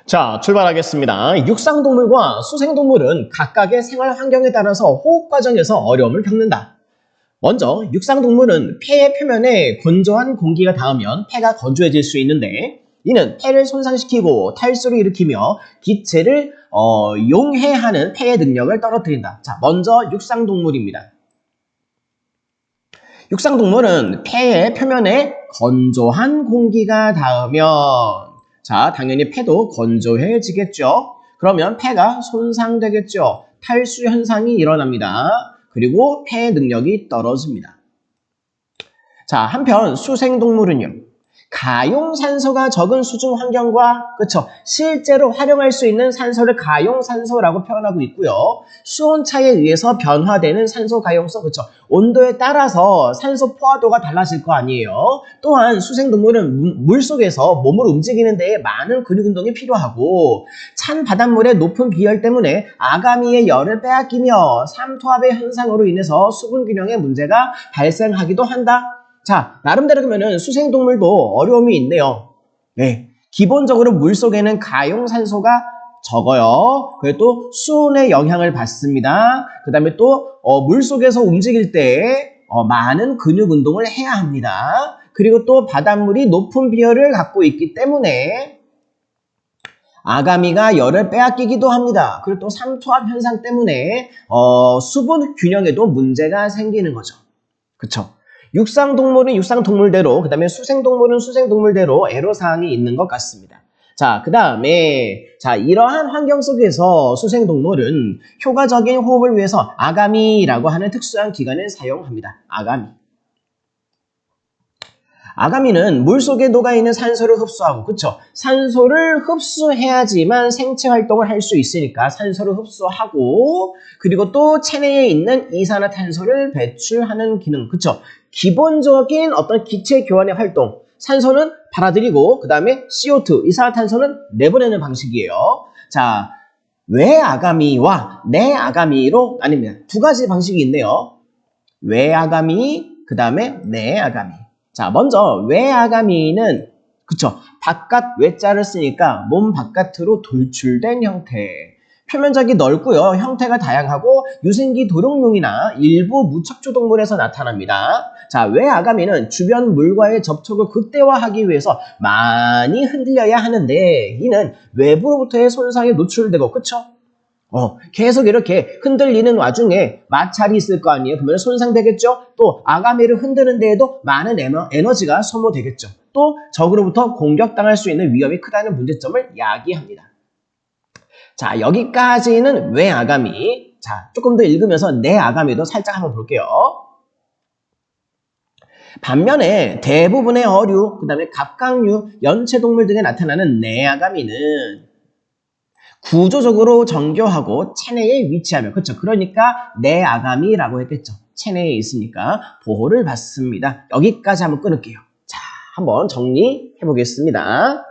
자, 출발하겠습니다. 육상동물과 수생동물은 각각의 생활 환경에 따라서 호흡 과정에서 어려움을 겪는다. 먼저 육상동물은 폐의 표면에 건조한 공기가 닿으면 폐가 건조해질 수 있는데 이는 폐를 손상시키고 탈수를 일으키며 기체를 용해하는 폐의 능력을 떨어뜨린다. 자, 먼저 육상동물입니다. 육상동물은 폐의 표면에 건조한 공기가 닿으면 자, 당연히 폐도 건조해지겠죠. 그러면 폐가 손상되겠죠. 탈수 현상이 일어납니다. 그리고 폐의 능력이 떨어집니다. 자, 한편 수생동물은요. 가용산소가 적은 수중 환경과 그쵸 실제로 활용할 수 있는 산소를 가용산소라고 표현하고 있고요. 수온차에 의해서 변화되는 산소 가용성 그쵸 온도에 따라서 산소 포화도가 달라질 거 아니에요. 또한 수생동물은 물속에서 몸을 움직이는 데에 많은 근육 운동이 필요하고 찬 바닷물의 높은 비열 때문에 아가미의 열을 빼앗기며 삼투압의 현상으로 인해서 수분 균형에 문제가 발생하기도 한다. 자, 나름대로 그러면은 수생동물도 어려움이 있네요. 네, 기본적으로 물속에는 가용산소가 적어요. 그리고 또 수온의 영향을 받습니다. 그 다음에 또 물속에서 움직일 때 많은 근육 운동을 해야 합니다. 그리고 또 바닷물이 높은 비열을 갖고 있기 때문에 아가미가 열을 빼앗기기도 합니다. 그리고 또 삼투압 현상 때문에 수분 균형에도 문제가 생기는 거죠. 그쵸? 육상동물은 육상동물대로, 그 다음에 수생동물은 수생동물대로 애로사항이 있는 것 같습니다. 자, 그 다음에, 자, 이러한 환경 속에서 수생동물은 효과적인 호흡을 위해서 아가미라고 하는 특수한 기관을 사용합니다. 아가미. 아가미는 물속에 녹아있는 산소를 흡수하고, 그쵸? 산소를 흡수해야지만 생체 활동을 할 수 있으니까 산소를 흡수하고, 그리고 또 체내에 있는 이산화탄소를 배출하는 기능, 그쵸? 기본적인 어떤 기체 교환의 활동, 산소는 받아들이고, 그 다음에 CO2, 이산화탄소는 내보내는 방식이에요. 자, 외아가미와 내아가미로 나뉩니다. 두 가지 방식이 있네요. 외아가미, 그 다음에 내아가미. 자, 먼저 외아가미는 그쵸 바깥 외자를 쓰니까 몸 바깥으로 돌출된 형태. 표면적이 넓고요. 형태가 다양하고 유생기 도룡뇽이나 일부 무척추 동물에서 나타납니다. 자, 외아가미는 주변 물과의 접촉을 극대화하기 위해서 많이 흔들려야 하는데 이는 외부로부터의 손상에 노출되고 그쵸? 계속 이렇게 흔들리는 와중에 마찰이 있을 거 아니에요. 그러면 손상되겠죠? 또 아가미를 흔드는 데에도 많은 에너지가 소모되겠죠. 또 적으로부터 공격당할 수 있는 위험이 크다는 문제점을 야기합니다. 자, 여기까지는 외아가미. 자, 조금 더 읽으면서 내아가미도 살짝 한번 볼게요. 반면에 대부분의 어류, 그 다음에 갑각류, 연체동물 등에 나타나는 내아가미는 구조적으로 정교하고 체내에 위치하며 그렇죠. 그러니까 내아가미라고 했겠죠. 체내에 있으니까 보호를 받습니다. 여기까지 한번 끊을게요. 자, 한번 정리해 보겠습니다.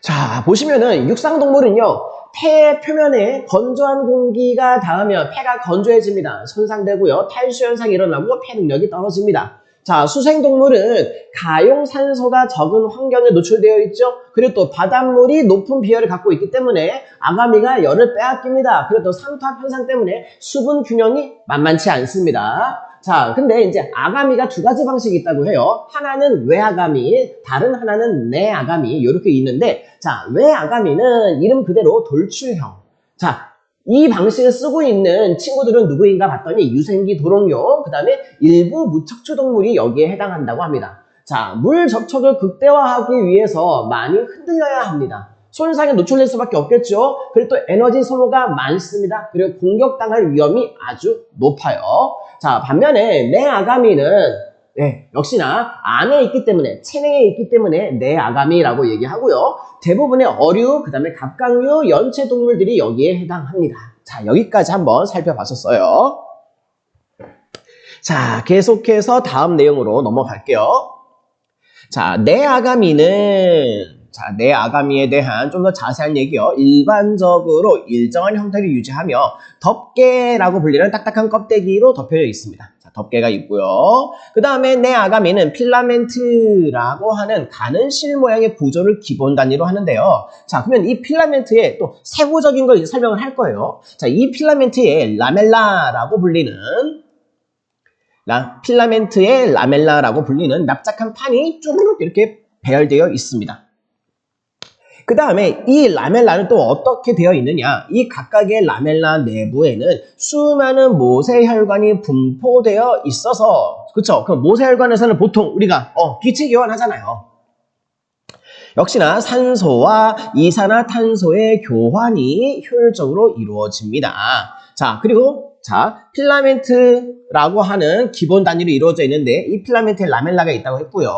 자, 보시면은 육상동물은요. 폐 표면에 건조한 공기가 닿으면 폐가 건조해집니다. 손상되고요. 탈수 현상이 일어나고 폐 능력이 떨어집니다. 자, 수생동물은 가용산소가 적은 환경에 노출되어 있죠. 그리고 또 바닷물이 높은 비열을 갖고 있기 때문에 아가미가 열을 빼앗깁니다. 그리고 또 삼투압 현상 때문에 수분 균형이 만만치 않습니다. 자, 근데 이제 아가미가 두 가지 방식이 있다고 해요. 하나는 외아가미, 다른 하나는 내아가미 이렇게 있는데 자, 외아가미는 이름 그대로 돌출형. 자, 이 방식을 쓰고 있는 친구들은 누구인가 봤더니 유생기 도롱뇽, 그 다음에 일부 무척추 동물이 여기에 해당한다고 합니다. 자, 물 접촉을 극대화하기 위해서 많이 흔들려야 합니다. 손상에 노출될 수밖에 없겠죠. 그리고 또 에너지 소모가 많습니다. 그리고 공격당할 위험이 아주 높아요. 자, 반면에 내아가미는 역시나 안에 있기 때문에 체내에 있기 때문에 내아가미라고 얘기하고요. 대부분의 어류, 그 다음에 갑각류, 연체동물들이 여기에 해당합니다. 자, 여기까지 한번 살펴봤었어요. 자, 계속해서 다음 내용으로 넘어갈게요. 자, 내아가미는 자, 내 아가미에 대한 좀 더 자세한 얘기요. 일반적으로 일정한 형태를 유지하며 덮개라고 불리는 딱딱한 껍데기로 덮여져 있습니다. 자, 덮개가 있고요. 그 다음에 내 아가미는 필라멘트라고 하는 가는 실 모양의 구조를 기본 단위로 하는데요. 자, 그러면 이 필라멘트의 또 세부적인 걸 이제 설명을 할 거예요. 자, 이 필라멘트의 라멜라라고 불리는 필라멘트의 라멜라라고 불리는 납작한 판이 쭈르륵 이렇게 배열되어 있습니다. 그 다음에 이 라멜라는 또 어떻게 되어 있느냐? 이 각각의 라멜라 내부에는 수많은 모세혈관이 분포되어 있어서, 그쵸? 그 모세혈관에서는 보통 우리가 기체 교환하잖아요. 역시나 산소와 이산화탄소의 교환이 효율적으로 이루어집니다. 자, 그리고 필라멘트라고 하는 기본 단위로 이루어져 있는데 이 필라멘트에 라멜라가 있다고 했고요.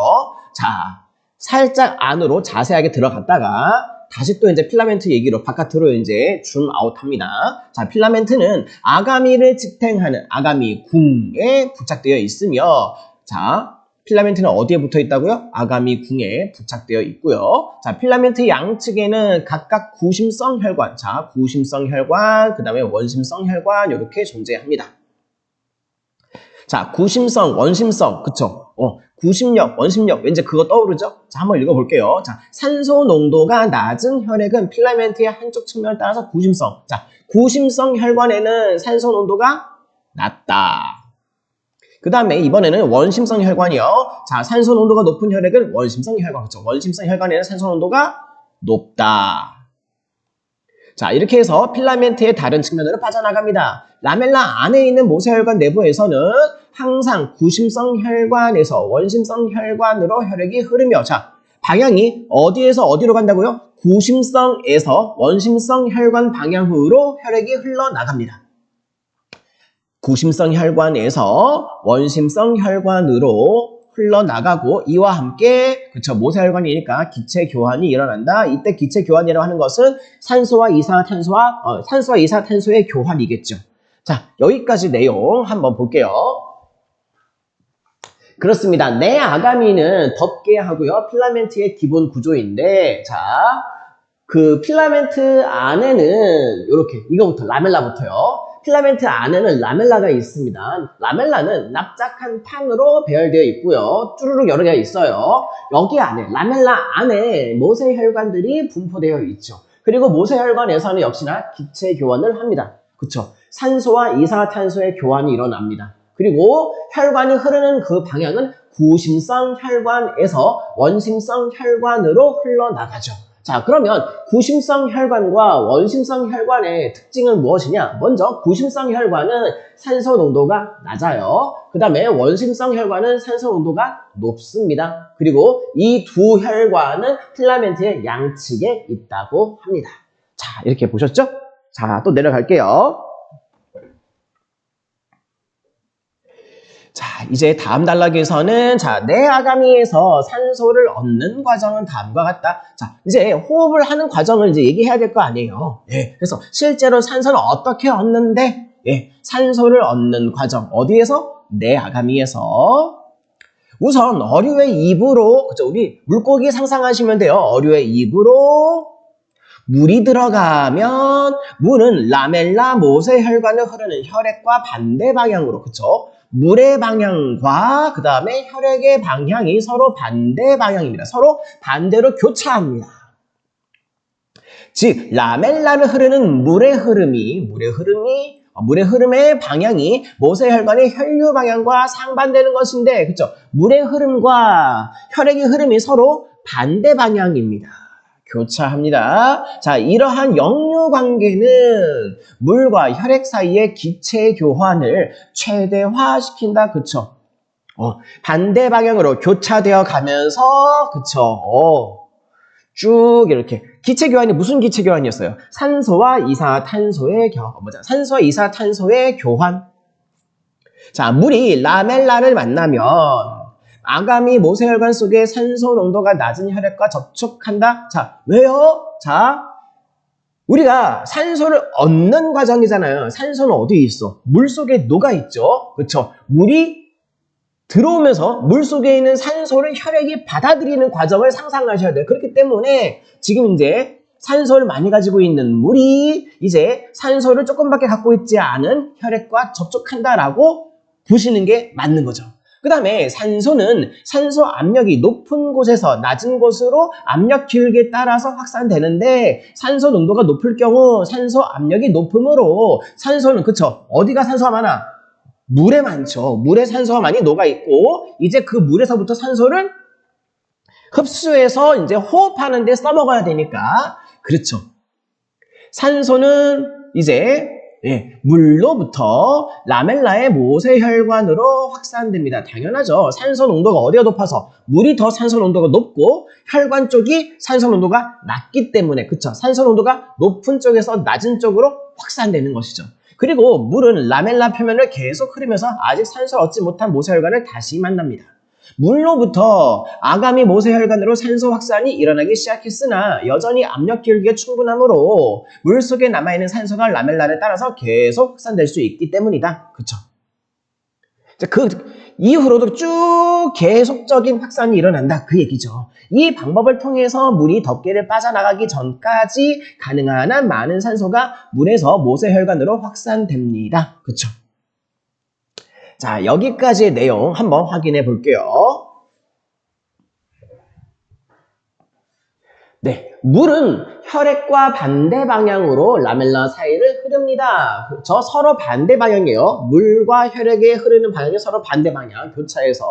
자, 살짝 안으로 자세하게 들어갔다가 다시 또 이제 필라멘트 얘기로 바깥으로 이제 줌 아웃합니다. 자, 필라멘트는 아가미를 지탱하는 아가미궁에 부착되어 있으며, 자, 필라멘트는 어디에 붙어 있다고요? 아가미궁에 부착되어 있고요. 자, 필라멘트 양측에는 각각 구심성 혈관, 자, 구심성 혈관, 그 다음에 원심성 혈관 이렇게 존재합니다. 자, 구심성, 원심성, 그쵸? 구심력, 원심력, 왠지 그거 떠오르죠? 자, 한번 읽어볼게요. 자, 산소 농도가 낮은 혈액은 필라멘트의 한쪽 측면을 따라서 구심성. 자, 구심성 혈관에는 산소 농도가 낮다. 그 다음에 이번에는 원심성 혈관이요. 자, 산소 농도가 높은 혈액은 원심성 혈관. 그렇죠? 원심성 혈관에는 산소 농도가 높다. 자, 이렇게 해서 필라멘트의 다른 측면으로 빠져나갑니다. 라멜라 안에 있는 모세혈관 내부에서는 항상 구심성 혈관에서 원심성 혈관으로 혈액이 흐르며, 자, 방향이 어디에서 어디로 간다고요? 구심성에서 원심성 혈관 방향으로 혈액이 흘러나갑니다. 구심성 혈관에서 원심성 혈관으로 흘러나가고 이와 함께 그쵸 모세혈관이니까 기체 교환이 일어난다. 이때 기체 교환이라고 하는 것은 산소와 이산화탄소의 교환이겠죠. 자, 여기까지 내용 한번 볼게요. 그렇습니다. 내 아가미는 덮개하고요. 필라멘트의 기본 구조인데, 자, 그 필라멘트 안에는 이렇게 이거부터 라멜라부터요. 필라멘트 안에는 라멜라가 있습니다. 라멜라는 납작한 판으로 배열되어 있고요. 쭈루룩 여러 개가 있어요. 여기 안에 라멜라 안에 모세혈관들이 분포되어 있죠. 그리고 모세혈관에서는 역시나 기체 교환을 합니다. 그쵸? 산소와 이산화탄소의 교환이 일어납니다. 그리고 혈관이 흐르는 그 방향은 구심성 혈관에서 원심성 혈관으로 흘러나가죠. 자, 그러면 구심성 혈관과 원심성 혈관의 특징은 무엇이냐? 먼저 구심성 혈관은 산소 농도가 낮아요. 그 다음에 원심성 혈관은 산소 농도가 높습니다. 그리고 이 두 혈관은 필라멘트의 양측에 있다고 합니다. 자, 이렇게 보셨죠? 자, 또 내려갈게요. 자, 이제 다음 단락에서는 자, 내 아가미에서 산소를 얻는 과정은 다음과 같다. 자, 이제 호흡을 하는 과정을 이제 얘기해야 될 거 아니에요. 예, 그래서 실제로 산소는 어떻게 얻는데? 예, 산소를 얻는 과정 어디에서? 내 아가미에서. 우선 어류의 입으로, 그죠? 우리 물고기 상상하시면 돼요. 어류의 입으로 물이 들어가면 물은 라멜라 모세혈관을 흐르는 혈액과 반대 방향으로, 그쵸? 물의 방향과 그 다음에 혈액의 방향이 서로 반대 방향입니다. 서로 반대로 교차합니다. 즉 라멜라를 흐르는 물의 흐름의 방향이 모세혈관의 혈류 방향과 상반되는 것인데, 그쵸? 물의 흐름과 혈액의 흐름이 서로 반대 방향입니다. 교차합니다. 자, 이러한 역류 관계는 물과 혈액 사이의 기체 교환을 최대화시킨다. 그쵸? 반대 방향으로 교차되어 가면서, 그쵸? 쭉 이렇게. 기체 교환이 무슨 기체 교환이었어요? 산소와 이산화탄소의 교환. 자, 물이 라멜라를 만나면 아가미 모세혈관 속에 산소 농도가 낮은 혈액과 접촉한다. 자, 왜요? 자, 우리가 산소를 얻는 과정이잖아요. 산소는 어디에 있어? 물 속에 녹아 있죠. 그렇죠? 물이 들어오면서 물속에 있는 산소를 혈액이 받아들이는 과정을 상상하셔야 돼요. 그렇기 때문에 지금 이제 산소를 많이 가지고 있는 물이 이제 산소를 조금밖에 갖고 있지 않은 혈액과 접촉한다라고 보시는 게 맞는 거죠. 그 다음에 산소는 산소 압력이 높은 곳에서 낮은 곳으로 압력 기울기에 따라서 확산되는데 산소 농도가 높을 경우 산소 압력이 높으므로 산소는 그쵸? 어디가 산소가 많아? 물에 많죠. 물에 산소가 많이 녹아있고 이제 그 물에서부터 산소를 흡수해서 이제 호흡하는 데 써먹어야 되니까 그렇죠. 산소는 이제 물로부터 라멜라의 모세혈관으로 확산됩니다. 당연하죠. 산소 농도가 어디가 높아서 물이 더 산소 농도가 높고 혈관 쪽이 산소 농도가 낮기 때문에 그쵸? 산소 농도가 높은 쪽에서 낮은 쪽으로 확산되는 것이죠. 그리고 물은 라멜라 표면을 계속 흐르면서 아직 산소를 얻지 못한 모세혈관을 다시 만납니다. 물로부터 아가미 모세혈관으로 산소 확산이 일어나기 시작했으나 여전히 압력 기울기가 충분하므로 물속에 남아있는 산소가 라멜라를 따라서 계속 확산될 수 있기 때문이다. 그쵸? 그 이후로도 쭉 계속적인 확산이 일어난다. 그 얘기죠. 이 방법을 통해서 물이 덮개를 빠져나가기 전까지 가능한 한 많은 산소가 물에서 모세혈관으로 확산됩니다. 그쵸? 자, 여기까지의 내용 한번 확인해 볼게요. 네, 물은 혈액과 반대 방향으로 라멜라 사이를 흐릅니다. 저 서로 반대 방향이에요. 물과 혈액에 흐르는 방향이 서로 반대 방향, 교차해서.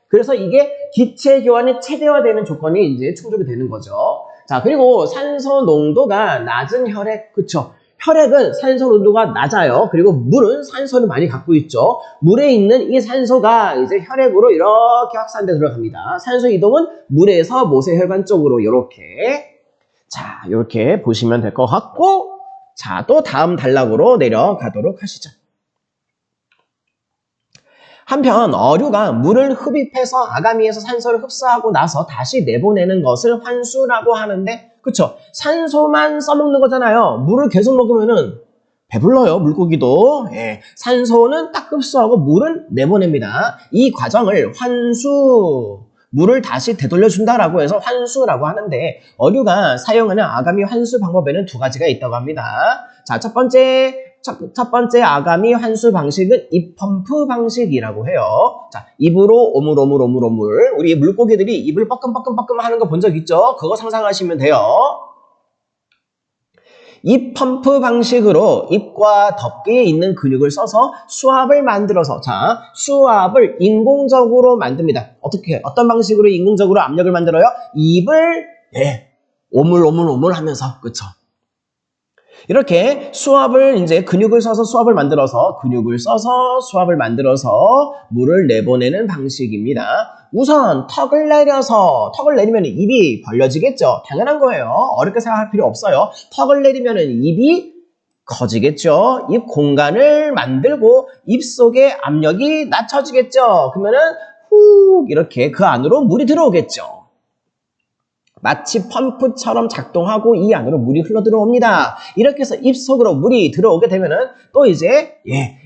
그래서 이게 기체 교환이 최대화되는 조건이 이제 충족이 되는 거죠. 자, 그리고 산소 농도가 낮은 혈액, 그쵸? 혈액은 산소 농도가 낮아요. 그리고 물은 산소를 많이 갖고 있죠. 물에 있는 이 산소가 이제 혈액으로 이렇게 확산돼 들어갑니다. 산소 이동은 물에서 모세혈관 쪽으로 이렇게. 자, 이렇게 보시면 될 것 같고, 자, 또 다음 단락으로 내려가도록 하시죠. 한편 어류가 물을 흡입해서 아가미에서 산소를 흡수하고 나서 다시 내보내는 것을 환수라고 하는데 그쵸? 산소만 써먹는 거잖아요. 물을 계속 먹으면은 배불러요. 물고기도. 산소는 딱 흡수하고 물은 내보냅니다. 이 과정을 환수, 물을 다시 되돌려준다라고 해서 환수라고 하는데 어류가 사용하는 아가미 환수 방법에는 두 가지가 있다고 합니다. 자, 첫 번째 아가미 환수 방식은 입 펌프 방식이라고 해요. 자, 입으로 오물. 우리 물고기들이 입을 뻐끔뻐끔 하는 거 본 적 있죠? 그거 상상하시면 돼요. 입 펌프 방식으로 입과 덮개에 있는 근육을 써서 수압을 만들어서 수압을 인공적으로 만듭니다. 어떤 방식으로 인공적으로 압력을 만들어요? 입을 오물 하면서 그쵸? 이렇게 수압을 이제 근육을 써서 수압을 만들어서 물을 내보내는 방식입니다. 우선 턱을 내리면 입이 벌려지겠죠. 당연한 거예요. 어렵게 생각할 필요 없어요. 턱을 내리면 입이 커지겠죠. 입 공간을 만들고 입속의 압력이 낮춰지겠죠. 그러면은 훅 이렇게 그 안으로 물이 들어오겠죠. 마치 펌프처럼 작동하고 이 안으로 물이 흘러 들어옵니다. 이렇게 해서 입 속으로 물이 들어오게 되면은 또 이제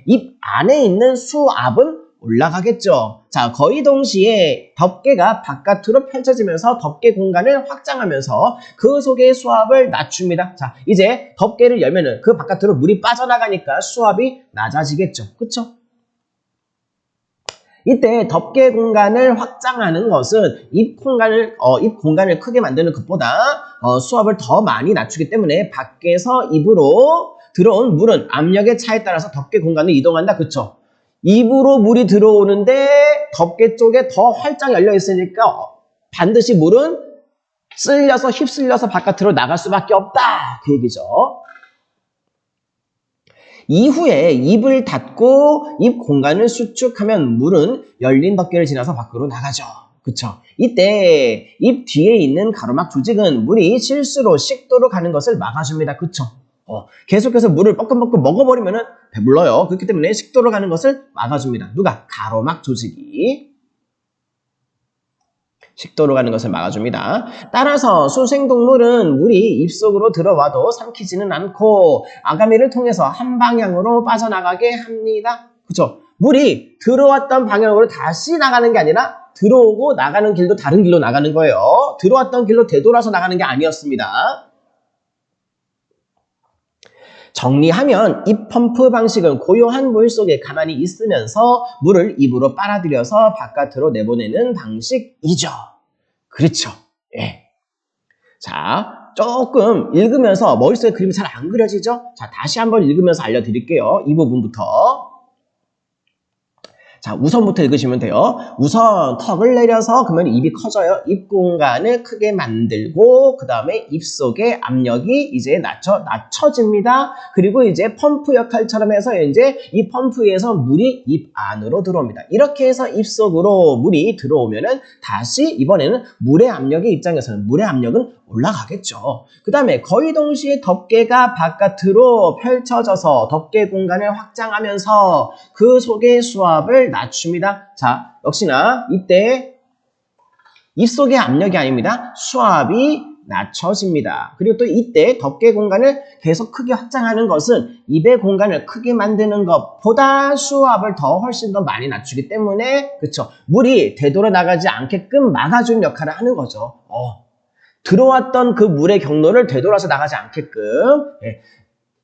입 안에 있는 수압은 올라가겠죠. 자, 거의 동시에 덮개가 바깥으로 펼쳐지면서 덮개 공간을 확장하면서 그 속의 수압을 낮춥니다. 자, 이제 덮개를 열면은 그 바깥으로 물이 빠져나가니까 수압이 낮아지겠죠. 그쵸? 이때 덮개 공간을 확장하는 것은 입 공간을 크게 만드는 것보다 수압을 더 많이 낮추기 때문에 밖에서 입으로 들어온 물은 압력의 차에 따라서 덮개 공간을 이동한다. 그쵸? 입으로 물이 들어오는데 덮개 쪽에 더 활짝 열려 있으니까 반드시 물은 휩쓸려서 바깥으로 나갈 수밖에 없다. 그 얘기죠. 이후에 입을 닫고 입 공간을 수축하면 물은 열린 덮개를 지나서 밖으로 나가죠. 그쵸? 이때 입 뒤에 있는 가로막 조직은 물이 실수로 식도로 가는 것을 막아줍니다. 그쵸? 계속해서 물을 뻐끔뻐끔 먹어버리면 배불러요. 그렇기 때문에 식도로 가는 것을 막아줍니다. 누가? 가로막 조직이. 식도로 가는 것을 막아줍니다. 따라서 수생동물은 물이 입속으로 들어와도 삼키지는 않고 아가미를 통해서 한 방향으로 빠져나가게 합니다. 그쵸? 물이 들어왔던 방향으로 다시 나가는 게 아니라 들어오고 나가는 길도 다른 길로 나가는 거예요. 들어왔던 길로 되돌아서 나가는 게 아니었습니다. 정리하면 이 펌프 방식은 고요한 물 속에 가만히 있으면서 물을 입으로 빨아들여서 바깥으로 내보내는 방식이죠. 그렇죠. 예. 자, 조금 읽으면서 머릿속에 그림이 잘 안 그려지죠? 자, 다시 한번 읽으면서 알려드릴게요. 이 부분부터. 자, 우선부터 읽으시면 돼요. 우선 턱을 내려서 그러면 입이 커져요. 입 공간을 크게 만들고 그 다음에 입속의 압력이 이제 낮춰집니다. 그리고 이제 펌프 역할처럼 해서 이제 이 펌프에서 물이 입 안으로 들어옵니다. 이렇게 해서 입속으로 물이 들어오면은 다시 이번에는 물의 압력의 입장에서는 물의 압력은 올라가겠죠. 그 다음에 거의 동시에 덮개가 바깥으로 펼쳐져서 덮개 공간을 확장하면서 그 속의 수압을 낮춥니다. 자, 역시나 이때 입속의 압력이 아닙니다. 수압이 낮춰집니다. 그리고 또 이때 덮개 공간을 계속 크게 확장하는 것은 입의 공간을 크게 만드는 것보다 수압을 훨씬 더 많이 낮추기 때문에 그쵸? 물이 되돌아 나가지 않게끔 막아주는 역할을 하는 거죠. 들어왔던 그 물의 경로를 되돌아서 나가지 않게끔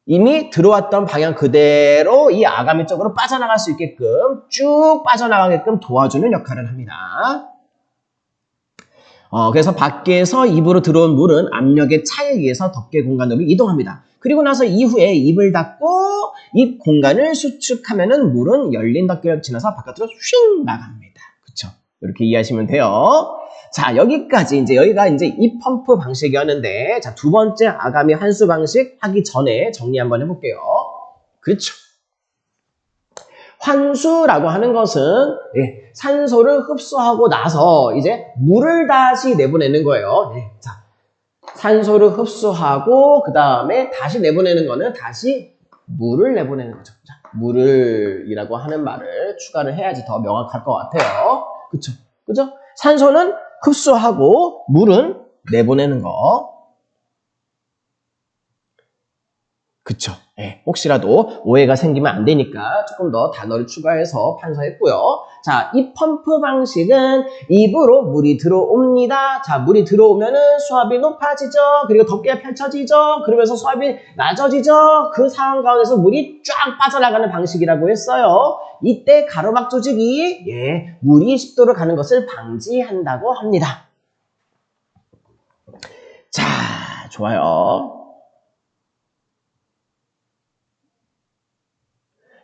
이미 들어왔던 방향 그대로 이 아가미 쪽으로 빠져나갈 수 있게끔 쭉 빠져나가게끔 도와주는 역할을 합니다. 그래서 밖에서 입으로 들어온 물은 압력의 차에 의해서 덮개 공간으로 이동합니다. 그리고 나서 이후에 입을 닫고 입 공간을 수축하면은 물은 열린 덮개를 지나서 바깥으로 휙 나갑니다. 그쵸? 이렇게 이해하시면 돼요. 자, 여기가 이제 이 펌프 방식이었는데, 자, 두 번째 아가미 환수 방식 하기 전에 정리 한번 해볼게요. 그렇죠. 환수라고 하는 것은, 산소를 흡수하고 나서 이제 물을 다시 내보내는 거예요. 자, 산소를 흡수하고, 그 다음에 다시 내보내는 거는 다시 물을 내보내는 거죠. 자, 물을이라고 하는 말을 추가를 해야지 더 명확할 것 같아요. 그쵸? 그죠? 산소는 흡수하고 물은 내보내는 거. 그쵸? 혹시라도 오해가 생기면 안 되니까 조금 더 단어를 추가해서 판서했고요. 자, 이 펌프 방식은 입으로 물이 들어옵니다. 자, 물이 들어오면은 수압이 높아지죠. 그리고 덮개가 펼쳐지죠. 그러면서 수압이 낮아지죠. 그 상황 가운데서 물이 쫙 빠져나가는 방식이라고 했어요. 이때 가로막 조직이 물이 식도로 가는 것을 방지한다고 합니다. 자, 좋아요.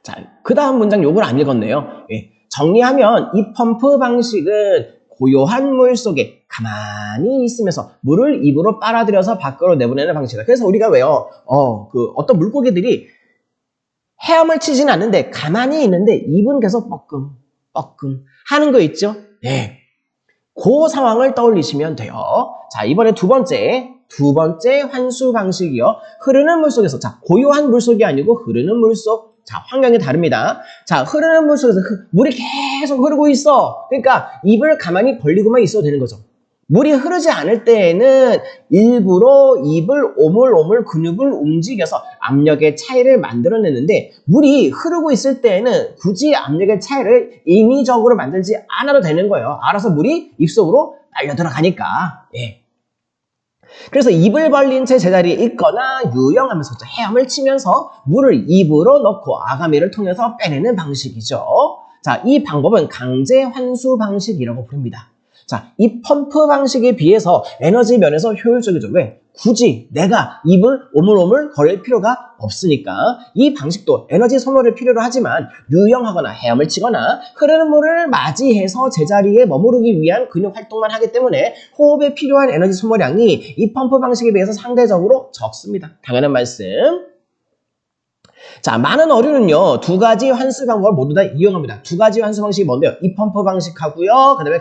자, 그 다음 문장 요걸 안 읽었네요. 정리하면 이 펌프 방식은 고요한 물 속에 가만히 있으면서 물을 입으로 빨아들여서 밖으로 내보내는 방식이다. 그래서 우리가 왜요? 어떤 물고기들이 헤엄을 치진 않는데 가만히 있는데 입은 계속 뻐끔 하는 거 있죠? 그 상황을 떠올리시면 돼요. 자, 이번에 두 번째 환수 방식이요. 흐르는 물 속에서, 자, 고요한 물 속이 아니고 흐르는 물 속. 자, 환경이 다릅니다. 자, 흐르는 물 속에서 물이 계속 흐르고 있어. 그러니까 입을 가만히 벌리고만 있어도 되는 거죠. 물이 흐르지 않을 때에는 일부러 입을 오물오물 근육을 움직여서 압력의 차이를 만들어내는데 물이 흐르고 있을 때에는 굳이 압력의 차이를 인위적으로 만들지 않아도 되는 거예요. 알아서 물이 입속으로 빨려 들어가니까. 그래서 입을 벌린 채 제자리에 있거나 유영하면서 헤엄을 치면서 물을 입으로 넣고 아가미를 통해서 빼내는 방식이죠. 자, 이 방법은 강제 환수 방식이라고 부릅니다. 자, 이 펌프 방식에 비해서 에너지 면에서 효율적이죠. 왜? 굳이 내가 입을 오물오물 거릴 필요가 없으니까 이 방식도 에너지 소모를 필요로 하지만 유영하거나 헤엄을 치거나 흐르는 물을 맞이해서 제자리에 머무르기 위한 근육 활동만 하기 때문에 호흡에 필요한 에너지 소모량이 이 펌프 방식에 비해서 상대적으로 적습니다. 당연한 말씀. 자, 많은 어류는요, 두 가지 환수 방법을 모두 다 이용합니다. 두 가지 환수 방식이 뭔데요? 이 펌프 방식하고요, 그 다음에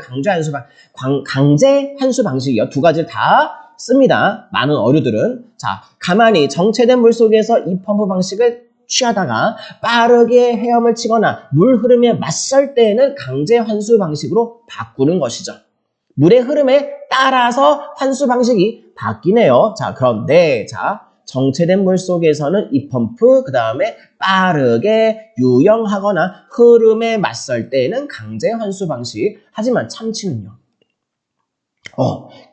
강제 환수 방식이요. 두 가지를 다 씁니다. 많은 어류들은. 자, 가만히 정체된 물 속에서 이 펌프 방식을 취하다가 빠르게 헤엄을 치거나 물 흐름에 맞설 때에는 강제 환수 방식으로 바꾸는 것이죠. 물의 흐름에 따라서 환수 방식이 바뀌네요. 자, 그런데, 자, 정체된 물 속에서는 이 펌프, 그 다음에 빠르게 유영하거나 흐름에 맞설 때에는 강제 환수 방식. 하지만 참치는요.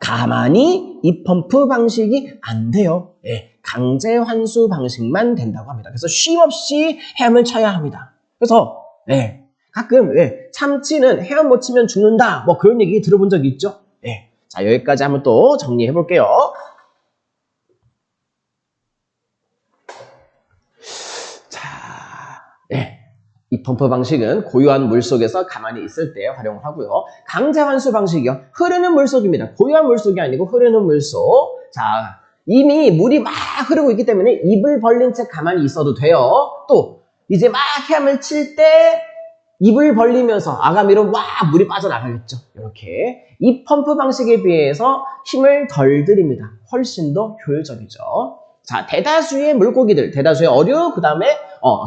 가만히 이 펌프 방식이 안 돼요. 예, 강제 환수 방식만 된다고 합니다. 그래서 쉼없이 헤엄을 쳐야 합니다. 그래서 가끔 참치는 헤엄 못 치면 죽는다. 뭐 그런 얘기 들어본 적 있죠? 자, 여기까지 한번 또 정리해 볼게요. 자, 이 펌프 방식은 고요한 물 속에서 가만히 있을 때 활용을 하고요. 강제 환수 방식이요. 흐르는 물속입니다. 고요한 물속이 아니고 흐르는 물속. 자, 이미 물이 막 흐르고 있기 때문에 입을 벌린 채 가만히 있어도 돼요. 또 이제 막 헤엄을 칠 때 입을 벌리면서 아가미로 막 물이 빠져나가겠죠. 이렇게 이 펌프 방식에 비해서 힘을 덜 들입니다. 훨씬 더 효율적이죠. 자, 대다수의 물고기들, 대다수의 어류, 그 다음에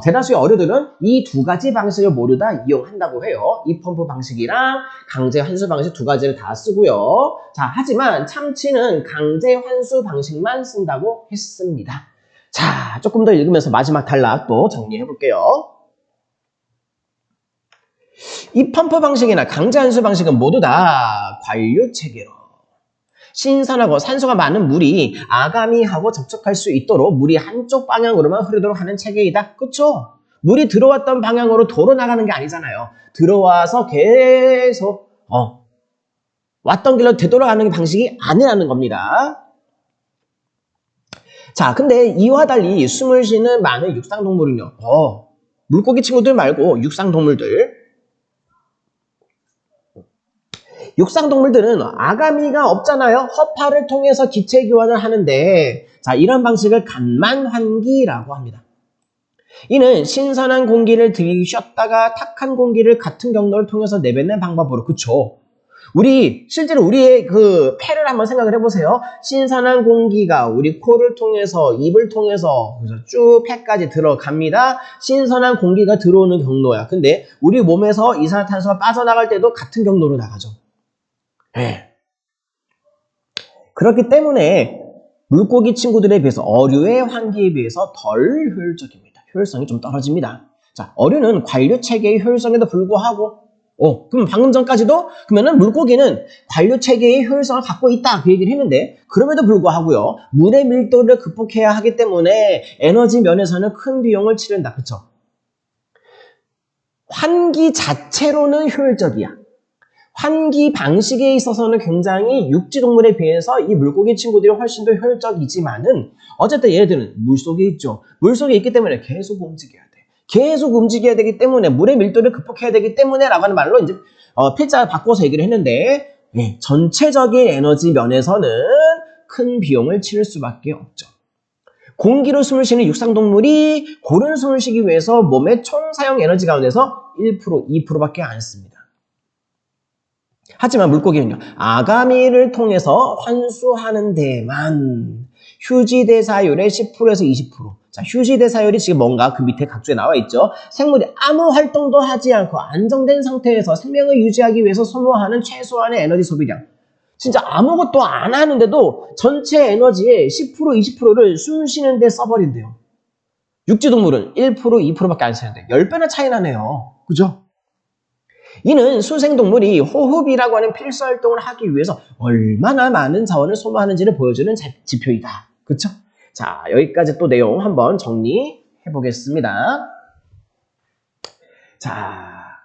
대다수의 어류들은 이 두 가지 방식을 모두 다 이용한다고 해요. 이 펌프 방식이랑 강제 환수 방식 두 가지를 다 쓰고요. 자, 하지만 참치는 강제 환수 방식만 쓴다고 했습니다. 자, 조금 더 읽으면서 마지막 단락 또 정리해 볼게요. 이 펌프 방식이나 강제 환수 방식은 모두 다 관류 체계로 신선하고 산소가 많은 물이 아가미하고 접촉할 수 있도록 물이 한쪽 방향으로만 흐르도록 하는 체계이다. 그쵸? 물이 들어왔던 방향으로 도로 나가는 게 아니잖아요. 들어와서 계속 왔던 길로 되돌아가는 방식이 아니라는 겁니다. 자, 근데 이와 달리 숨을 쉬는 많은 육상동물은요. 물고기 친구들 말고 육상동물들. 육상동물들은 아가미가 없잖아요. 허파를 통해서 기체 교환을 하는데, 자, 이런 방식을 간만환기라고 합니다. 이는 신선한 공기를 들이쉬었다가 탁한 공기를 같은 경로를 통해서 내뱉는 방법으로, 그쵸? 실제로 우리의 그 폐를 한번 생각을 해보세요. 신선한 공기가 우리 코를 통해서, 입을 통해서 쭉 폐까지 들어갑니다. 신선한 공기가 들어오는 경로야. 근데 우리 몸에서 이산화탄소가 빠져나갈 때도 같은 경로로 나가죠. 그렇기 때문에 물고기 친구들에 비해서 어류의 환기에 비해서 덜 효율적입니다. 효율성이 좀 떨어집니다. 자, 어류는 관류 체계의 효율성에도 불구하고 그럼 방금 전까지도 그러면은 물고기는 관류 체계의 효율성을 갖고 있다 그 얘기를 했는데 그럼에도 불구하고요. 물의 밀도를 극복해야 하기 때문에 에너지 면에서는 큰 비용을 치른다. 그렇죠? 환기 자체로는 효율적이야. 환기 방식에 있어서는 굉장히 육지동물에 비해서 이 물고기 친구들이 훨씬 더 효율적이지만은 어쨌든 얘네들은 물속에 있죠. 물속에 있기 때문에 계속 움직여야 돼. 계속 움직여야 되기 때문에 물의 밀도를 극복해야 되기 때문에 라고 하는 말로 이제 필자를 바꿔서 얘기를 했는데 전체적인 에너지 면에서는 큰 비용을 치를 수밖에 없죠. 공기로 숨을 쉬는 육상동물이 고른 숨을 쉬기 위해서 몸의 총 사용 에너지 가운데서 1%, 2%밖에 안 씁니다. 하지만 물고기는요. 아가미를 통해서 환수하는 데만 휴지대사율의 10%에서 20%. 자, 휴지대사율이 지금 뭔가 그 밑에 각주에 나와 있죠. 생물이 아무 활동도 하지 않고 안정된 상태에서 생명을 유지하기 위해서 소모하는 최소한의 에너지 소비량. 진짜 아무것도 안 하는데도 전체 에너지의 10%, 20%를 숨 쉬는 데 써버린대요. 육지동물은 1%, 2%밖에 안 쓰는데 10배나 차이 나네요. 그죠? 이는 수생동물이 호흡이라고 하는 필수 활동을 하기 위해서 얼마나 많은 자원을 소모하는지를 보여주는 지표이다. 그렇죠? 자, 여기까지 또 내용 한번 정리해 보겠습니다. 자,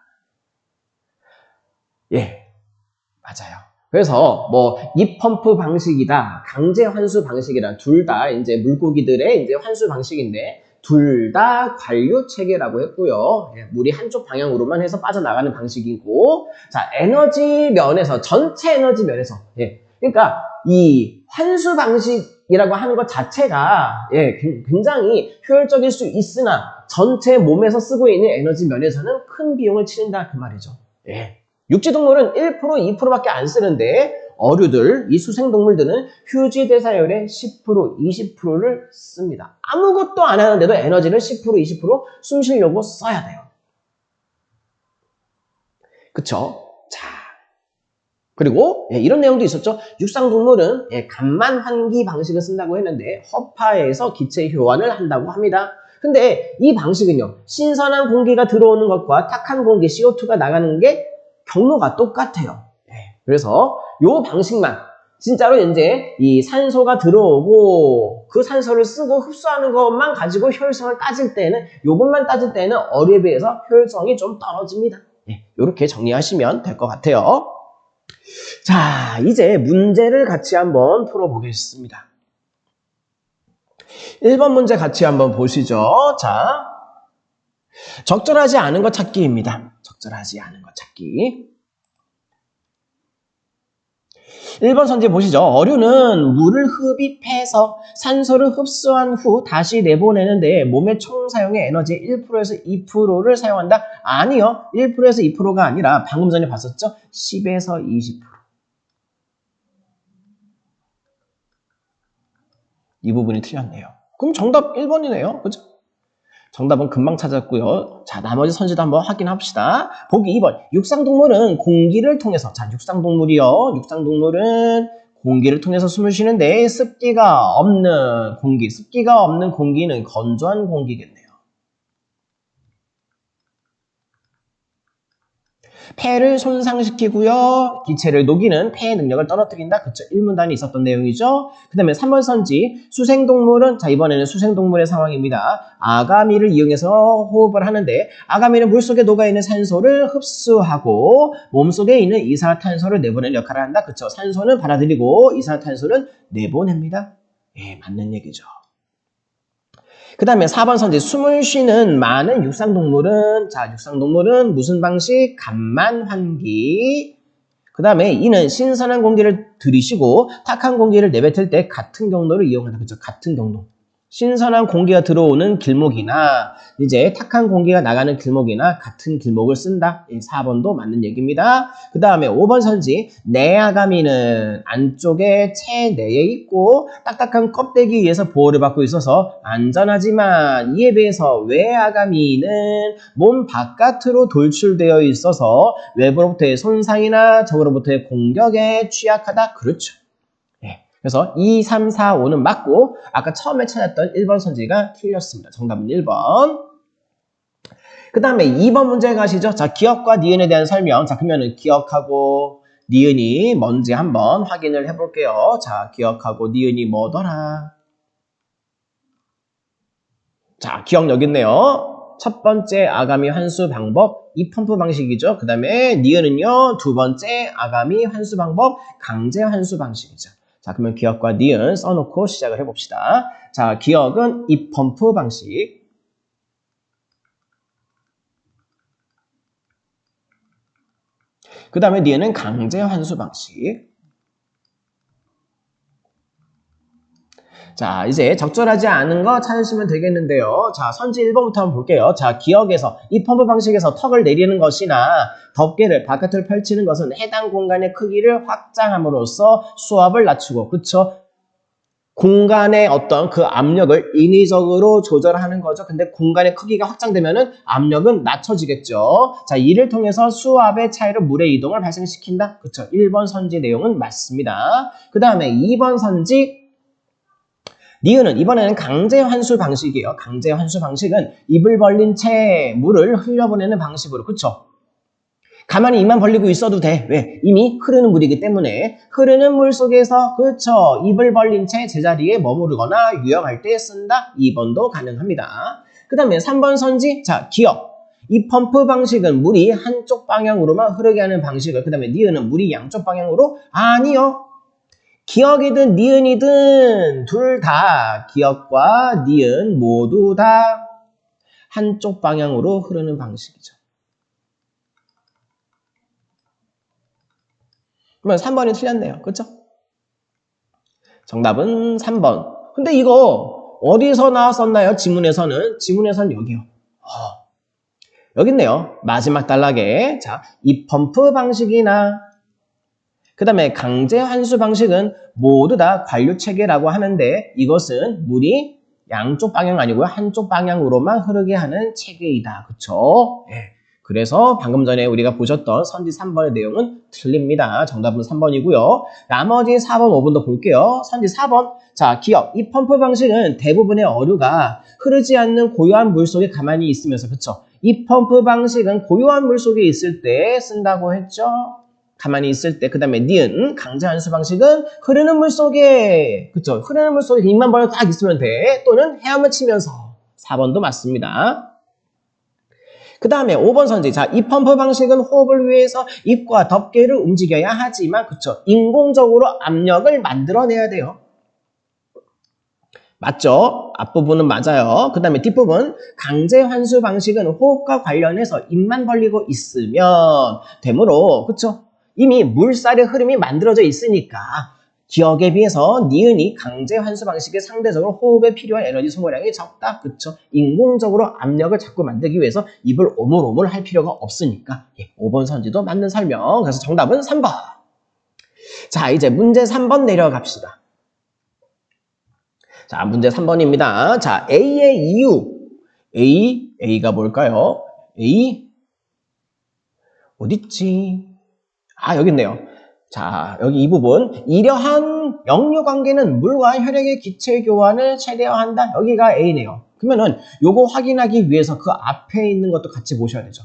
맞아요. 그래서 입 펌프 방식이다, 강제 환수 방식이다, 둘 다 이제 물고기들의 이제 환수 방식인데 둘 다 관류 체계라고 했고요. 물이 한쪽 방향으로만 해서 빠져나가는 방식이고, 자, 에너지 면에서, 전체 에너지 면에서, 그러니까 이 환수 방식이라고 하는 것 자체가 굉장히 효율적일 수 있으나 전체 몸에서 쓰고 있는 에너지 면에서는 큰 비용을 치른다 그 말이죠. 육지동물은 1%, 2%밖에 안 쓰는데 어류들, 이 수생동물들은 휴지대사율의 10%, 20%를 씁니다. 아무것도 안 하는데도 에너지를 10%, 20%숨 쉬려고 써야 돼요. 그쵸? 자, 그리고 이런 내용도 있었죠. 육상동물은 간만 환기 방식을 쓴다고 했는데 허파에서 기체 교환을 한다고 합니다. 근데 이 방식은요. 신선한 공기가 들어오는 것과 탁한 공기 CO2가 나가는 게 경로가 똑같아요. 그래서 이 방식만 진짜로 이제 이 산소가 들어오고 그 산소를 쓰고 흡수하는 것만 가지고 효율성을 따질 때는 요것만 따질 때는 어류에 비해서 효율성이 좀 떨어집니다. 이렇게 정리하시면 될 것 같아요. 자, 이제 문제를 같이 한번 풀어보겠습니다. 1번 문제 같이 한번 보시죠. 자, 적절하지 않은 것 찾기입니다. 적절하지 않은 것 찾기. 1번 선지 보시죠. 어류는 물을 흡입해서 산소를 흡수한 후 다시 내보내는데 몸의 총 사용의 에너지의 1%에서 2%를 사용한다? 아니요. 1%에서 2%가 아니라 방금 전에 봤었죠? 10에서 20%. 이 부분이 틀렸네요. 그럼 정답 1번이네요. 그죠? 정답은 금방 찾았고요. 자, 나머지 선지도 한번 확인합시다. 보기 2번. 육상동물은 공기를 통해서, 자, 육상동물은 공기를 통해서 숨을 쉬는데 습기가 없는 공기는 건조한 공기겠네요. 폐를 손상시키고요. 기체를 녹이는 폐의 능력을 떨어뜨린다. 그쵸? 1문단이 있었던 내용이죠. 그 다음에 3번 선지. 수생동물은, 자, 이번에는 수생동물의 상황입니다. 아가미를 이용해서 호흡을 하는데, 아가미는 물속에 녹아있는 산소를 흡수하고, 몸속에 있는 이산화탄소를 내보내는 역할을 한다. 그쵸? 산소는 받아들이고, 이산화탄소는 내보냅니다. 맞는 얘기죠. 그 다음에 4번 선지. 숨을 쉬는 많은 육상동물은, 자, 육상동물은 무슨 방식? 간만 환기. 그 다음에 이는 신선한 공기를 들이쉬고 탁한 공기를 내뱉을 때 같은 경로를 이용한다. 그죠? 같은 경로. 신선한 공기가 들어오는 길목이나 이제 탁한 공기가 나가는 길목이나 같은 길목을 쓴다. 4번도 맞는 얘기입니다. 그 다음에 5번 선지. 내아가미는 안쪽에 체내에 있고 딱딱한 껍데기 위에서 보호를 받고 있어서 안전하지만 이에 비해서 외아가미는 몸 바깥으로 돌출되어 있어서 외부로부터의 손상이나 적으로부터의 공격에 취약하다. 그렇죠. 그래서 2, 3, 4, 5는 맞고 아까 처음에 찾았던 1번 선지가 틀렸습니다. 정답은 1번. 그 다음에 2번 문제 가시죠. 자, 기억과 니은에 대한 설명. 자, 그러면은 기억하고 니은이 뭔지 한번 확인을 해볼게요. 자, 기억하고 니은이 뭐더라? 자, 기억 여기 있네요. 첫 번째 아가미 환수 방법, 이 펌프 방식이죠. 그 다음에 니은은요, 두 번째 아가미 환수 방법, 강제 환수 방식이죠. 자, 그러면 기억과 니은 써놓고 시작을 해봅시다. 자, 기억은 이 펌프 방식. 그 다음에 니은은 강제 환수 방식. 자, 이제 적절하지 않은 거 찾으시면 되겠는데요. 자, 선지 1번부터 한번 볼게요. 자, 기억에서 이 펌프 방식에서 턱을 내리는 것이나 덮개를 바깥으로 펼치는 것은 해당 공간의 크기를 확장함으로써 수압을 낮추고, 그쵸? 공간의 어떤 그 압력을 인위적으로 조절하는 거죠. 근데 공간의 크기가 확장되면은 압력은 낮춰지겠죠. 자, 이를 통해서 수압의 차이로 물의 이동을 발생시킨다. 그쵸? 1번 선지 내용은 맞습니다. 그 다음에 2번 선지 니은은 이번에는 강제 환수 방식이에요. 강제 환수 방식은 입을 벌린 채 물을 흘려보내는 방식으로. 그쵸? 가만히 입만 벌리고 있어도 돼. 왜? 이미 흐르는 물이기 때문에 흐르는 물 속에서 그쵸? 입을 벌린 채 제자리에 머무르거나 유영할 때 쓴다. 2번도 가능합니다. 그 다음에 3번 선지. 자, 기억. 이 펌프 방식은 물이 한쪽 방향으로만 흐르게 하는 방식을. 그 다음에 니은은 물이 양쪽 방향으로? 아니요. 기억이든 니은이든 둘 다 기억과 니은 모두 다 한쪽 방향으로 흐르는 방식이죠. 그러면 3번이 틀렸네요. 그렇죠? 정답은 3번. 근데 이거 어디서 나왔었나요? 지문에서는 여기요. 여기 있네요. 마지막 단락에. 자, 이 펌프 방식이나 그 다음에 강제 환수 방식은 모두 다 관류체계라고 하는데 이것은 물이 양쪽 방향 아니고요. 한쪽 방향으로만 흐르게 하는 체계이다. 그쵸? 네. 그래서 방금 전에 우리가 보셨던 선지 3번의 내용은 틀립니다. 정답은 3번이고요. 나머지 4번, 5번도 볼게요. 선지 4번. 자, 기억. 이 펌프 방식은 대부분의 어류가 흐르지 않는 고요한 물 속에 가만히 있으면서, 그쵸? 이 펌프 방식은 고요한 물 속에 있을 때 쓴다고 했죠? 가만히 있을 때. 그 다음에 니은, 강제 환수 방식은 흐르는 물 속에, 그쵸? 흐르는 물 속에 입만 벌려 딱 있으면 돼. 또는 헤엄을 치면서. 4번도 맞습니다. 그 다음에 5번 선지. 자, 이 펌프 방식은 호흡을 위해서 입과 덮개를 움직여야 하지만, 그쵸? 인공적으로 압력을 만들어내야 돼요. 맞죠? 앞부분은 맞아요. 그 다음에 뒷부분. 강제 환수 방식은 호흡과 관련해서 입만 벌리고 있으면 되므로, 그쵸? 이미 물살의 흐름이 만들어져 있으니까 기억에 비해서 니은이 강제 환수 방식의 상대적으로 호흡에 필요한 에너지 소모량이 적다. 그쵸? 인공적으로 압력을 자꾸 만들기 위해서 입을 오물오물 할 필요가 없으니까 5번 선지도 맞는 설명. 그래서 정답은 3번. 자, 이제 문제 3번 내려갑시다. 자, 문제 3번입니다. 자, A의 이유. A가 뭘까요? A 어딨지? 아, 여기 있네요. 자, 여기 이 부분. 이러한 역류 관계는 물과 혈액의 기체 교환을 최대화한다. 여기가 A네요. 그러면은 요거 확인하기 위해서 그 앞에 있는 것도 같이 보셔야 되죠.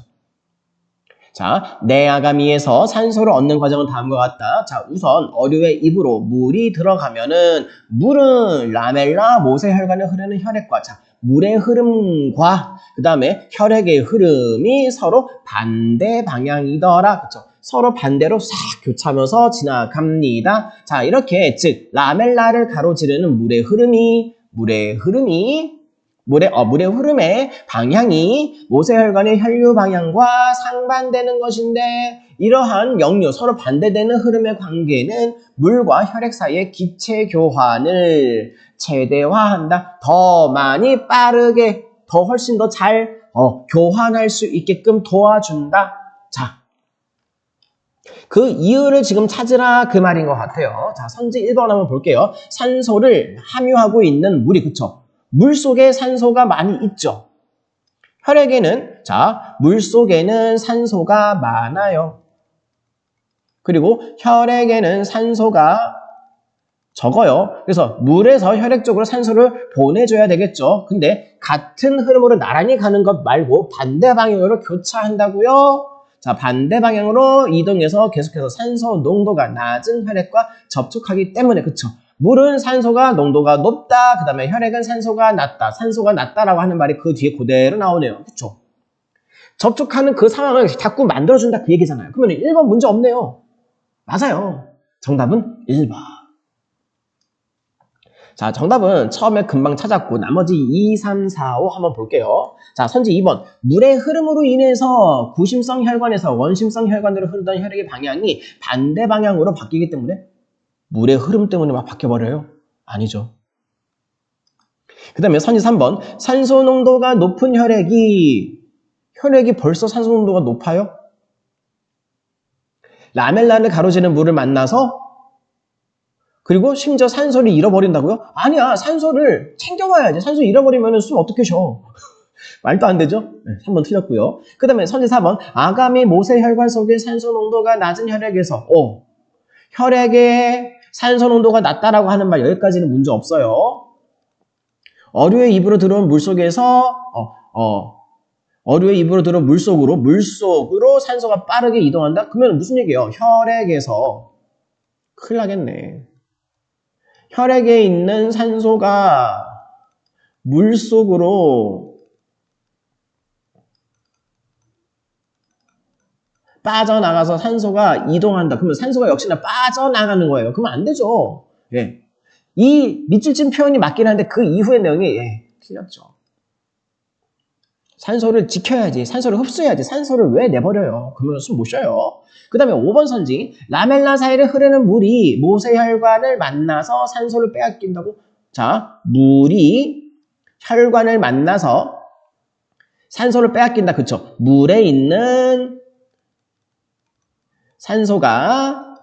자, 내아가미에서 산소를 얻는 과정은 다음과 같다. 자, 우선 어류의 입으로 물이 들어가면은 물은 라멜라 모세혈관에 흐르는 혈액과, 자, 물의 흐름과 그 다음에 혈액의 흐름이 서로 반대 방향이더라. 그쵸? 서로 반대로 싹 교차하면서 지나갑니다. 자, 이렇게 즉 라멜라를 가로지르는 물의 흐름의 방향이 모세혈관의 혈류 방향과 상반되는 것인데, 이러한 역류, 서로 반대되는 흐름의 관계는 물과 혈액 사이의 기체 교환을 최대화한다. 더 많이 빠르게, 더 훨씬 더 잘 교환할 수 있게끔 도와준다. 자, 그 이유를 지금 찾으라 그 말인 것 같아요. 자, 선지 1번 한번 볼게요. 산소를 함유하고 있는 물이, 그쵸? 물 속에 산소가 많이 있죠. 혈액에는, 자, 물 속에는 산소가 많아요. 그리고 혈액에는 산소가 적어요. 그래서 물에서 혈액 쪽으로 산소를 보내줘야 되겠죠. 근데 같은 흐름으로 나란히 가는 것 말고 반대 방향으로 교차한다고요? 자, 반대 방향으로 이동해서 계속해서 산소 농도가 낮은 혈액과 접촉하기 때문에, 그쵸? 물은 산소가 농도가 높다. 그 다음에 혈액은 산소가 낮다. 산소가 낮다라고 하는 말이 그 뒤에 그대로 나오네요. 그쵸? 접촉하는 그 상황을 자꾸 만들어준다 그 얘기잖아요. 그러면 1번 문제 없네요. 맞아요. 정답은 1번. 자, 정답은 처음에 금방 찾았고 나머지 2, 3, 4, 5 한번 볼게요. 자, 선지 2번. 물의 흐름으로 인해서 구심성 혈관에서 원심성 혈관으로 흐르던 혈액의 방향이 반대 방향으로 바뀌기 때문에 물의 흐름 때문에 막 바뀌어버려요? 아니죠. 그 다음에 선지 3번. 산소 농도가 높은 혈액이 벌써 산소 농도가 높아요? 라멜라를 가로지르는 물을 만나서 그리고 심지어 산소를 잃어버린다고요? 아니야, 산소를 챙겨와야지. 산소 잃어버리면 숨 어떻게 쉬어? 말도 안 되죠? 네, 3번 틀렸고요. 그 다음에 선지 4번. 아가미 모세혈관 속에 산소 농도가 낮은 혈액에서 혈액에 산소 농도가 낮다라고 하는 말 여기까지는 문제 없어요. 어류의 입으로 들어온 물 속에서 어류의 입으로 들어온 물 속으로 산소가 빠르게 이동한다? 그러면 무슨 얘기예요? 혈액에서 큰일 나겠네. 혈액에 있는 산소가 물 속으로 빠져나가서 산소가 이동한다. 그러면 산소가 역시나 빠져나가는 거예요. 그러면 안 되죠. 예. 이 밑줄진 표현이 맞긴 한데 그 이후의 내용이 틀렸죠. 산소를 지켜야지. 산소를 흡수해야지. 산소를 왜 내버려요? 그러면 숨 못 쉬어요. 그 다음에 5번 선지. 라멜라 사이를 흐르는 물이 모세혈관을 만나서 산소를 빼앗긴다고? 자, 물이 혈관을 만나서 산소를 빼앗긴다. 그쵸? 물에 있는 산소가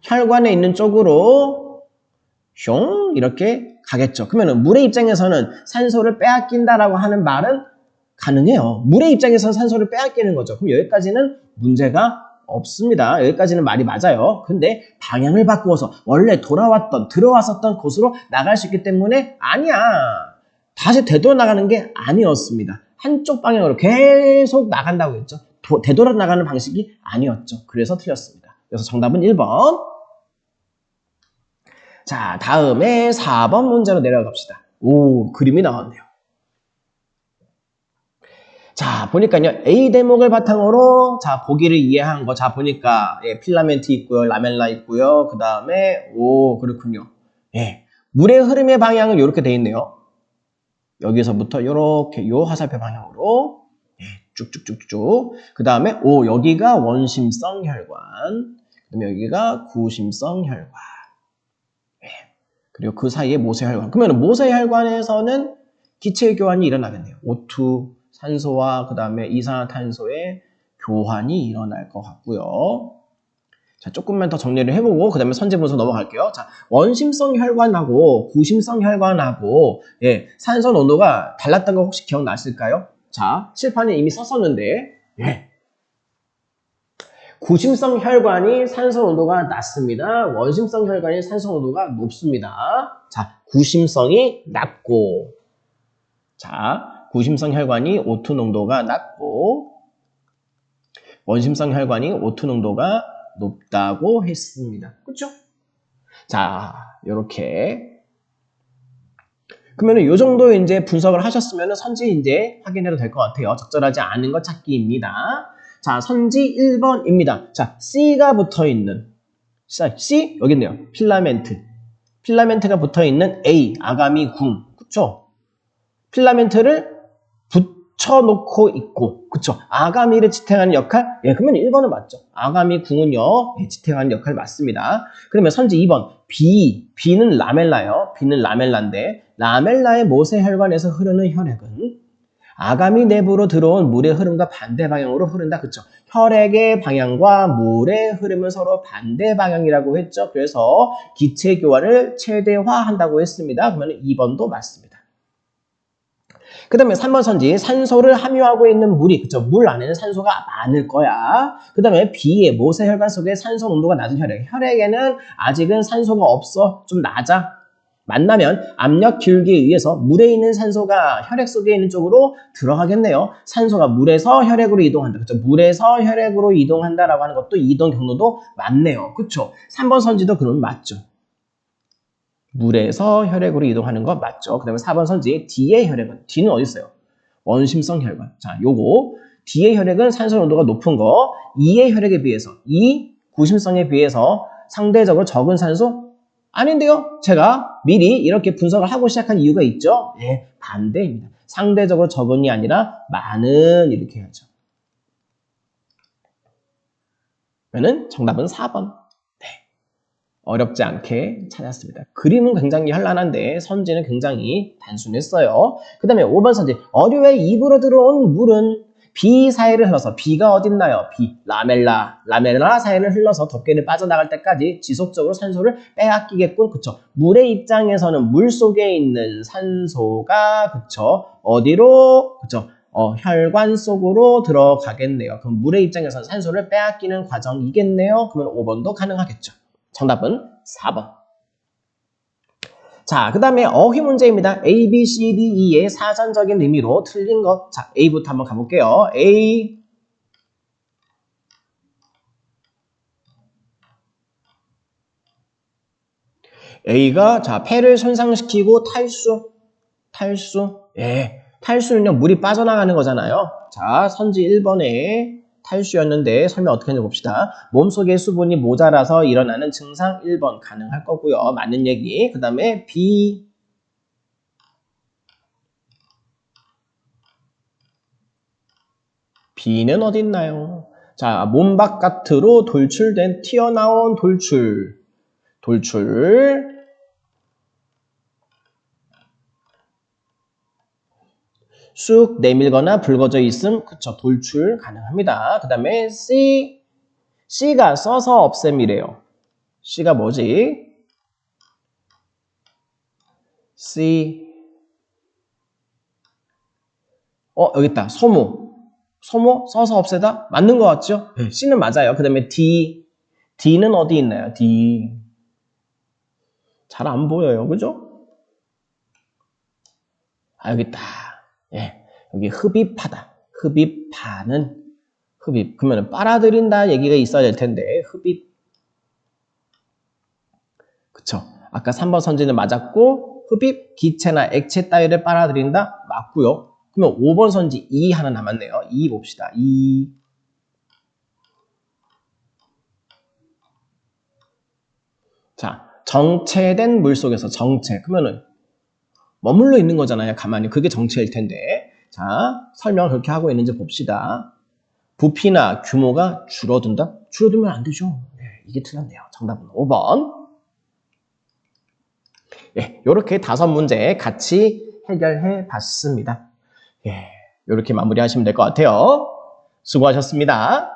혈관에 있는 쪽으로 슝 이렇게 가겠죠. 그러면 물의 입장에서는 산소를 빼앗긴다라고 하는 말은 가능해요. 물의 입장에서는 산소를 빼앗기는 거죠. 그럼 여기까지는 문제가 없습니다. 여기까지는 말이 맞아요. 근데 방향을 바꾸어서 원래 들어왔었던 곳으로 나갈 수 있기 때문에 아니야. 다시 되돌아 나가는 게 아니었습니다. 한쪽 방향으로 계속 나간다고 했죠. 되돌아 나가는 방식이 아니었죠. 그래서 틀렸습니다. 그래서 정답은 1번. 자, 다음에 4번 문제로 내려갑시다. 오, 그림이 나왔네요. 자, 보니까요. A 대목을 바탕으로 자, 보기를 이해한 거. 자, 보니까 예, 필라멘트 있고요. 라멜라 있고요. 그 다음에 오, 그렇군요. 예. 물의 흐름의 방향은 이렇게 돼 있네요. 여기서부터 이렇게 요 화살표 방향으로 예, 쭉쭉쭉쭉. 그 다음에 오, 여기가 원심성 혈관. 그 다음에 여기가 구심성 혈관. 예. 그리고 그 사이에 모세혈관. 그러면 모세혈관에서는 기체 교환이 일어나겠네요. O2 산소와 그 다음에 이산화탄소의 교환이 일어날 것 같고요. 자, 조금만 더 정리를 해보고 그 다음에 선제 분석 넘어갈게요. 자, 원심성 혈관하고 구심성 혈관하고 예, 산소 농도가 달랐던 거 혹시 기억나실까요? 자, 칠판에 이미 썼었는데 예. 구심성 혈관이 산소 농도가 낮습니다. 원심성 혈관이 산소 농도가 높습니다. 자, 구심성이 낮고 자, 구심성 혈관이 O2 농도가 낮고 원심성 혈관이 O2 농도가 높다고 했습니다. 그렇죠? 자, 요렇게 그러면 요 정도 이제 분석을 하셨으면 선지 이제 확인해도 될 것 같아요. 적절하지 않은 것 찾기입니다. 자, 선지 1번입니다. 자, C가 붙어 있는 C 여기 있네요. 필라멘트가 붙어 있는 A 아가미 궁. 그렇죠? 필라멘트를 붙여놓고 있고, 그쵸? 아가미를 지탱하는 역할? 예, 그러면 1번은 맞죠. 아가미 궁은요, 예, 지탱하는 역할 맞습니다. 그러면 선지 2번, B는 라멜라요. B는 라멜라인데, 라멜라의 모세혈관에서 흐르는 혈액은 아가미 내부로 들어온 물의 흐름과 반대 방향으로 흐른다. 그쵸? 혈액의 방향과 물의 흐름은 서로 반대 방향이라고 했죠. 그래서 기체 교환을 최대화한다고 했습니다. 그러면 2번도 맞습니다. 그 다음에 3번 선지 산소를 함유하고 있는 물이 그쵸 물 안에는 산소가 많을 거야. 그 다음에 B의 모세혈관 속에 산소 농도가 낮은 혈액에는 아직은 산소가 없어 좀 낮아. 만나면 압력 기울기에 의해서 물에 있는 산소가 혈액 속에 있는 쪽으로 들어가겠네요. 산소가 물에서 혈액으로 이동한다. 그쵸 물에서 혈액으로 이동한다라고 하는 것도 이동 경로도 맞네요. 그쵸 3번 선지도 그러면 맞죠. 물에서 혈액으로 이동하는 거 맞죠? 그 다음에 4번 선지 D의 혈액은 D는 어디 있어요? 원심성 혈관. 자, 요거 D의 혈액은 산소 농도가 높은 거 E의 혈액에 비해서 구심성에 비해서 상대적으로 적은 산소? 아닌데요. 제가 미리 이렇게 분석을 하고 시작한 이유가 있죠. 네, 반대입니다. 상대적으로 적은이 아니라 많은 이렇게 해야죠. 그러면 정답은 4번. 어렵지 않게 찾았습니다. 그림은 굉장히 현란한데 선지는 굉장히 단순했어요. 그 다음에 5번 선지. 어류의 입으로 들어온 물은 B 사이를 흘러서 B가 어딨나요? B, 라멜라 사이를 흘러서 덮개를 빠져나갈 때까지 지속적으로 산소를 빼앗기겠군. 그쵸? 물의 입장에서는 물 속에 있는 산소가 그쵸? 어디로? 그쵸? 혈관 속으로 들어가겠네요. 그럼 물의 입장에서는 산소를 빼앗기는 과정이겠네요. 그러면 5번도 가능하겠죠. 정답은 4번. 자, 그 다음에 어휘 문제입니다. A, B, C, D, E의 사전적인 의미로 틀린 것. 자, A부터 한번 가볼게요. A가 자 폐를 손상시키고 탈수. 예, 탈수는요 물이 빠져나가는 거잖아요. 자, 선지 1번에 탈수였는데 설명 어떻게 했는지 봅시다. 몸속에 수분이 모자라서 일어나는 증상 1번 가능할 거고요. 맞는 얘기. 그 다음에 B는 어디 있나요? 자, 몸 바깥으로 튀어나온 돌출. 쑥 내밀거나 붉어져 있음. 그쵸, 돌출 가능합니다. 그 다음에 C가 써서 없앰이래요. C가 뭐지? C 여기 있다. 소모. 소모 써서 없애다. 맞는 것 같죠? 네, C는 맞아요. 그 다음에 D. D는 어디 있나요? D. 잘 안 보여요. 그죠? 여기 있다. 예. 여기 흡입하다. 흡입하는 흡입. 그러면 빨아들인다 얘기가 있어야 될 텐데 흡입. 그쵸? 아까 3번 선지는 맞았고 흡입, 기체나 액체 따위를 빨아들인다 맞고요. 그러면 5번 선지 2 하나 남았네요. 2 봅시다. 2. 자, 정체된 물 속에서 정체. 그러면은 머물러 있는 거잖아요. 가만히. 그게 정체일 텐데. 자, 설명을 그렇게 하고 있는지 봅시다. 부피나 규모가 줄어든다? 줄어들면 안 되죠. 네, 이게 틀렸네요. 정답은 5번. 예, 이렇게 5문제 같이 해결해 봤습니다. 예, 이렇게 마무리하시면 될 것 같아요. 수고하셨습니다.